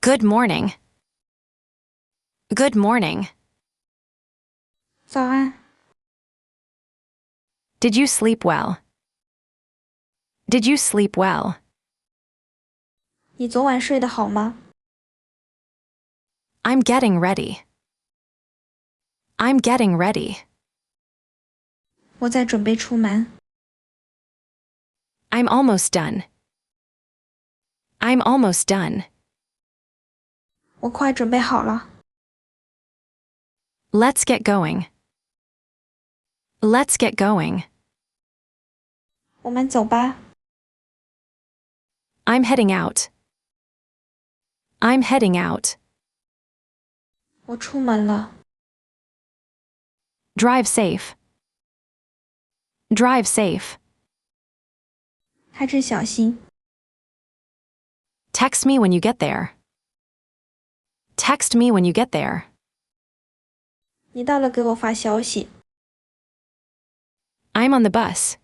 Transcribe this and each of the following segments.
Good morning. Good morning. 早安， Did you sleep well? Did you sleep well? 你昨晚睡得好吗？ I'm getting ready. I'm getting ready. 我在准备出门。 I'm almost done. I'm almost done. 我快准备好了。 Let's get going. Let's get going. 我们走吧。 I'm heading out. I'm heading out. 我出门了。 Drive safe. Drive safe. 开车小心。 Text me when you get there. Text me when you get there. 你到了给我发消息。 I'm on the bus.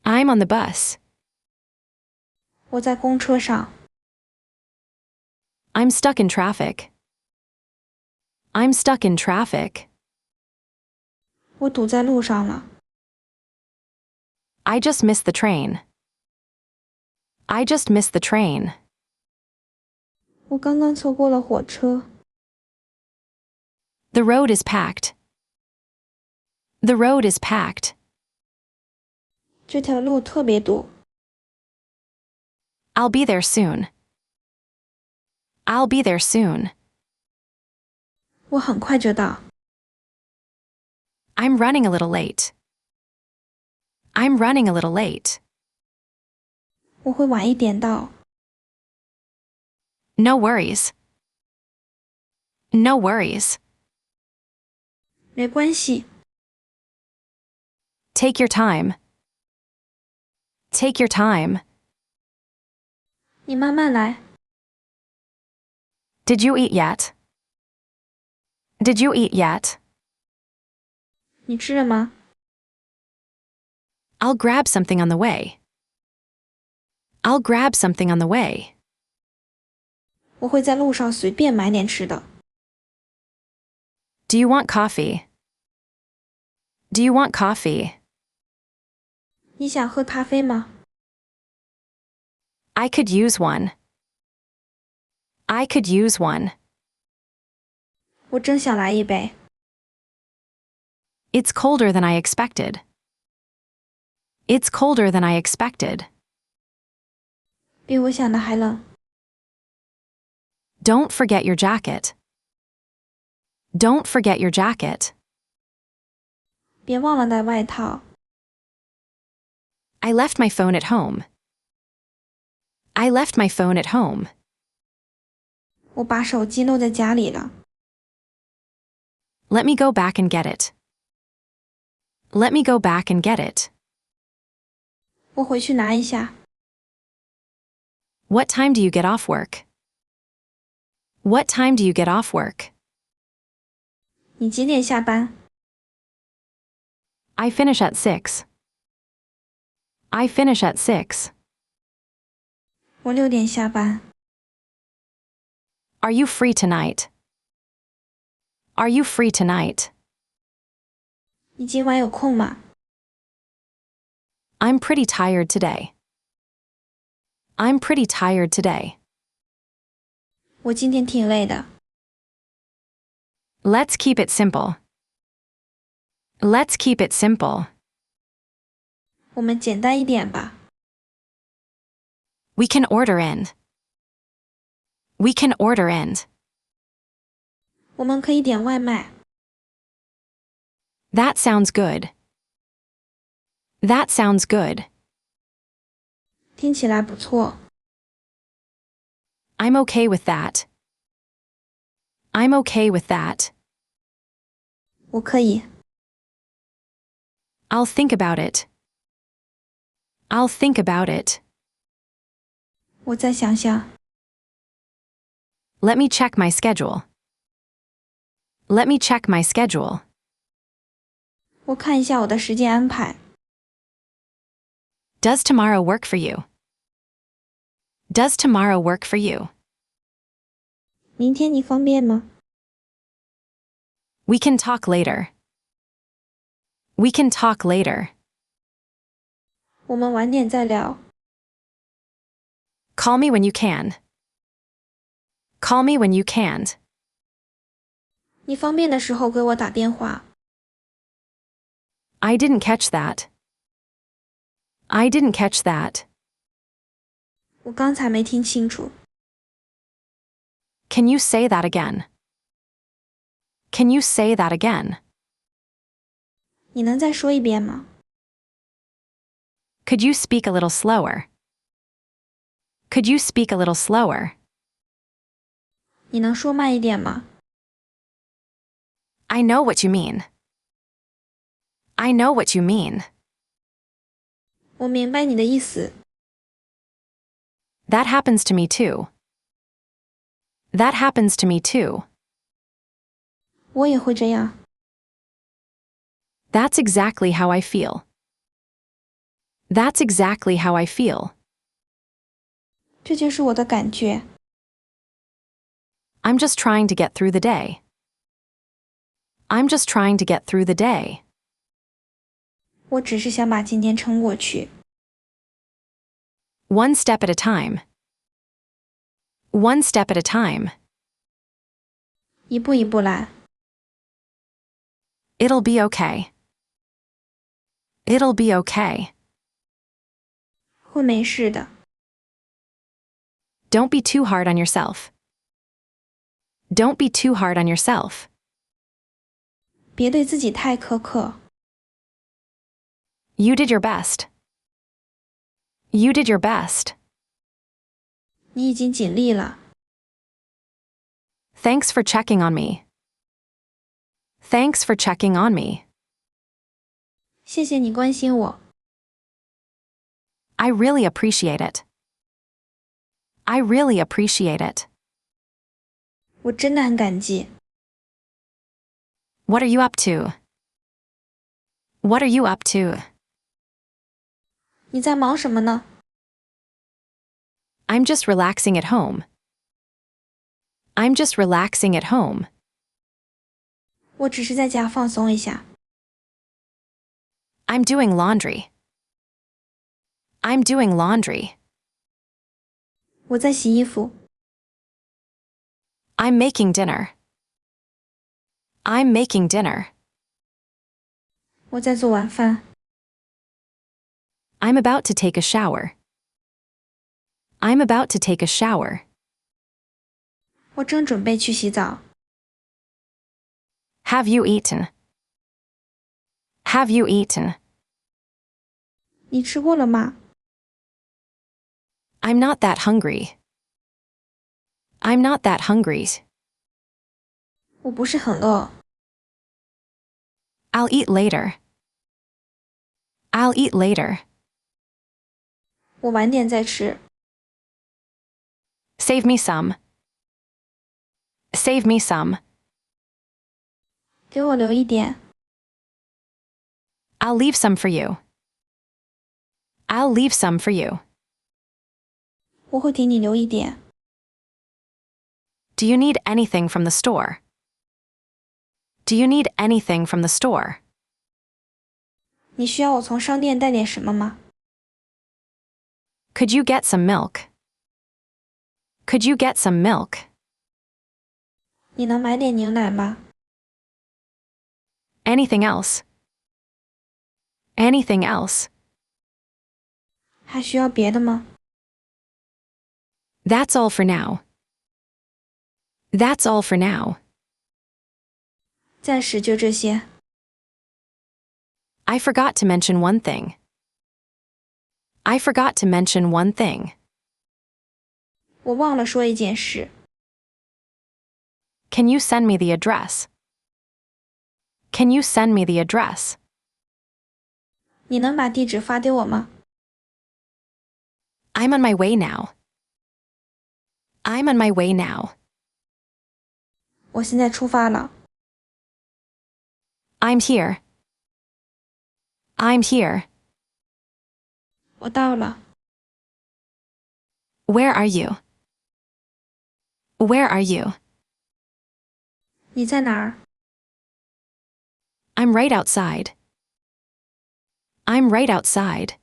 I'm on the bus. 我在公车上。 I'm stuck in traffic. I'm stuck in traffic. 我堵在路上了。 I just missed the train. I just missed the train. 我刚刚错过了火车。 The road is packed. The road is packed. 这条路特别堵。 I'll be there soon. I'll be there soon. 我很快就到。 I'm running a little late. I'm running a little late. 我会晚一点到。 No worries. No worries. 没关系。 Take your time. Take your time. 你慢慢来。 Did you eat yet? Did you eat yet? 你吃了吗？ I'll grab something on the way. I'll grab something on the way. 我会在路上随便买点吃的。 Do you want coffee? Do you want coffee? 你想喝咖啡吗？ I could use one. I could use one. 我真想来一杯。 It's colder than I expected. It's colder than I expected. 比我想的还冷。 Don't forget your jacket. Don't forget your jacket. 别忘了带外套。 I left my phone at home. I left my phone at home. 我把手机漏在家里了。 Let me go back and get it. Let me go back and get it. 我回去拿一下。 What time do you get off work? What time do you get off work? 你几点下班？ I finish at 6. I finish at 6. 我6点下班。 Are you free tonight? Are you free tonight? 你今晚有空吗？ I'm pretty tired today. I'm pretty tired today. 我今天挺累的。 Let's keep it simple. Let's keep it simple. 我们简单一点吧。 We can order in. We can order in. 我们可以点外卖。 That sounds good. That sounds good. 听起来不错。 I'm okay with that. I'm okay with that. 我可以。 I'll think about it. I'll think about it. 我再想想。 Let me check my schedule. Let me check my schedule. 我看一下我的时间安排。 Does tomorrow work for you? Does tomorrow work for you? 明天你方便吗？ We can talk later. We can talk later. 我们晚点再聊。 Call me when you can. Call me when you can. 你方便的时候给我打电话。 I didn't catch that. I didn't catch that. 我刚才没听清楚。 Can you say that again? Can you say that again? 你能再说一遍吗？ Could you speak a little slower? Could you speak a little slower? 你能说慢一点吗？ I know what you mean. I know what you mean. 我明白你的意思。 That happens to me too. That happens to me too. 我也会这样。 That's exactly how I feel. That's exactly how I feel. 这就是我的感觉。 I'm just trying to get through the day. I'm just trying to get through the day. 我只是想把今天撑过去。 One step at a time. One step at a time. 一步一步来。 It'll be okay. It'll be okay. 会没事的。 Don't be too hard on yourself. Don't be too hard on yourself. 别对自己太苛刻。 You did your best. You did your best. 你已经尽力了。 Thanks for checking on me. Thanks for checking on me. 谢谢你关心我。 I really appreciate it. I really appreciate it. 我真的很感激。 What are you up to? What are you up to? 你在忙什么呢？ I'm just relaxing at home. I'm just relaxing at home. 我只是在家放松一下。 I'm doing laundry. I'm doing laundry. 我在洗衣服。 I'm making dinner. I'm making dinner. 我在做晚饭。 I'm about to take a shower. I'm about to take a shower. 我正准备去洗澡。 Have you eaten? Have you eaten? 你吃过了吗？ I'm not that hungry. I'm not that hungry. 我不是很饿。 I'll eat later. I'll eat later. 我晚点再吃。 Save me some. Save me some. 给我留一点。 I'll leave some for you. I'll leave some for you. 我会给你留一点。 Do you need anything from the store? Do you need anything from the store? 你需要我从商店带点什么吗？ Could you get some milk? Could you get some milk? 你能买点牛奶吗？ Anything else? Anything else? 还需要别的吗？ That's all for now. That's all for now. 暂时就这些。 I forgot to mention one thing. I forgot to mention one thing. 我忘了说一件事。 Can you send me the address? Can you send me the address? 你能把地址发给我吗？ I'm on my way now. I'm on my way now. 我现在出发了。 I'm here. I'm here. 我到了。 Where are you? Where are you? 你在哪儿？ I'm right outside. I'm right outside.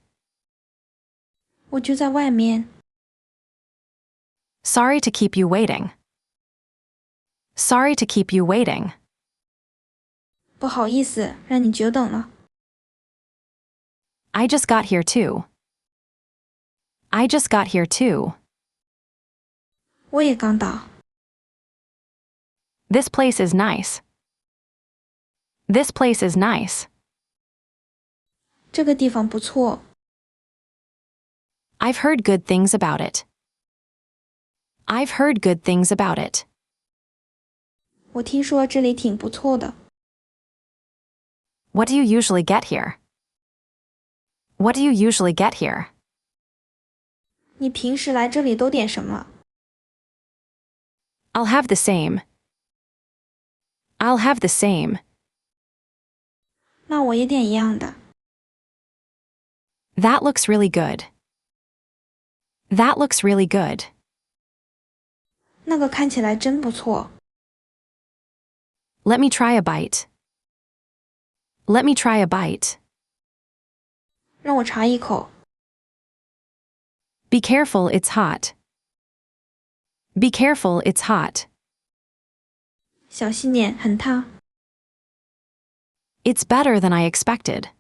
我就在外面。 Sorry to keep you waiting. Sorry to keep you waiting. 不好意思，让你久等了。 I just got here too. I just got here too. 我也刚到。 This place is nice. This place is nice. 这个地方不错。 I've heard good things about it. I've heard good things about it. 我听说这里挺不错的。 What do you usually get here? What do you usually get here? 你平时来这里都点什么？ I'll have the same. I'll have the same. 那我也点一样的。 That looks really good. That looks really good. 那个看起来真不错。 Let me try a bite. Let me try a bite. 让我尝一口。 Be careful, it's hot. Be careful, it's hot. 小心点，很烫。 It's better than I expected.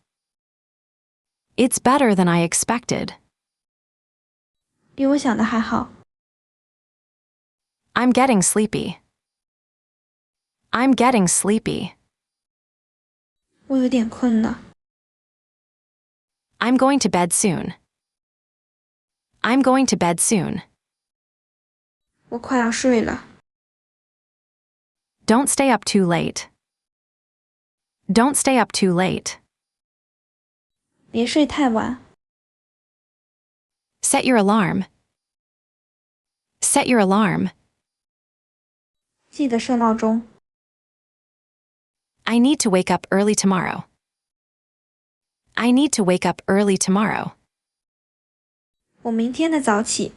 It's better than I expected. 比我想的还好。 I'm getting sleepy. I'm getting sleepy. 我有点困了。 I'm going to bed soon. I'm going to bed soon. 我快要睡了。 Don't stay up too late. Don't stay up too late. 别睡太晚。 Set your alarm. Set your alarm. 记得设闹钟。 I need to wake up early tomorrow. I need to wake up early tomorrow. 我明天的早起。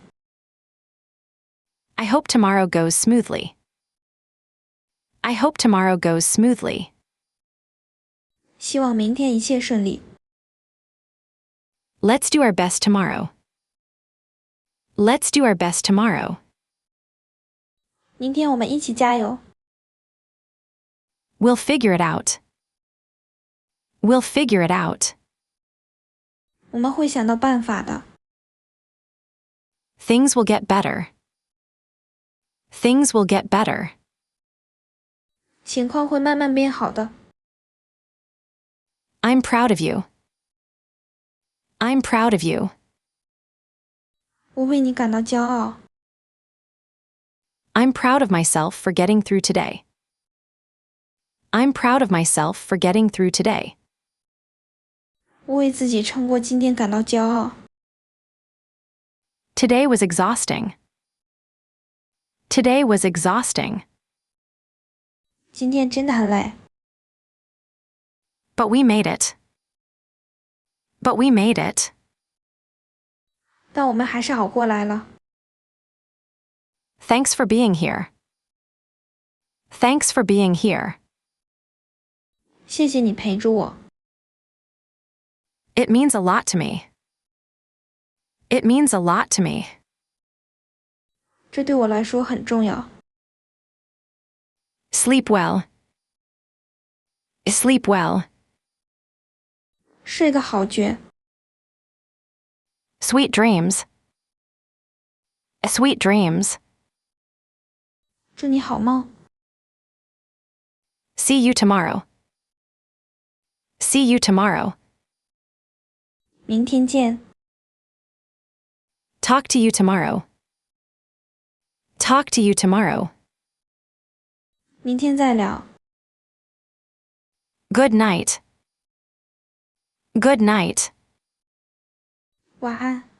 I hope tomorrow goes smoothly. I hope tomorrow goes smoothly. 希望明天一切顺利。 Let's do our best tomorrow. Let's do our best tomorrow. 明天我们一起加油。 We'll figure it out. We'll figure it out. 我们会想到办法的。 Things will get better. Things will get better. 情况会慢慢变好的。 I'm proud of you. I'm proud of you. 我为你感到骄傲。 I'm proud of myself for getting through today. I'm proud of myself for getting through today. 我为自己撑过今天感到骄傲。 Today was exhausting. Today was exhausting. 今天真的很累。 But we made it. But we made it. 但我们还是熬过来了。 Thanks for being here. Thanks for being here. 谢谢你陪着我。 It means a lot to me. It means a lot to me. 这对我来说很重要。 Sleep well. Sleep well. 睡个好觉。 Sweet dreams. Sweet dreams. 祝你好梦。 See you tomorrow. See you tomorrow. 明天见。 Talk to you tomorrow. Talk to you tomorrow. 明天再聊。 Good night. Good night. 晚安。